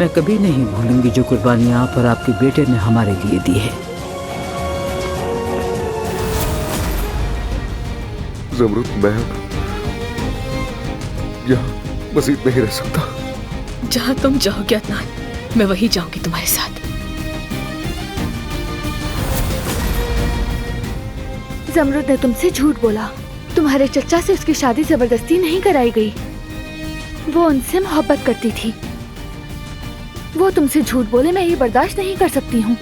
मैं कभी नहीं भूलूंगी जो कुर्बानियां आप और आपके बेटे ने हमारे लिए दी है। ज़मरुद, मैं यहाँ मज़ीद नहीं रह सकता। जहाँ तुम जाओगे अदनान, मैं वहीं जाऊंगी तुम्हारे साथ। ज़मरुद ने तुमसे झूठ बोला। तुम्हारे चचा से उसकी शादी जबरदस्ती नहीं कराई गई। वो उनसे मोहब्बत करती थी। वो तुमसे झूठ बोले, मैं ये बर्दाश्त नहीं कर सकती हूँ।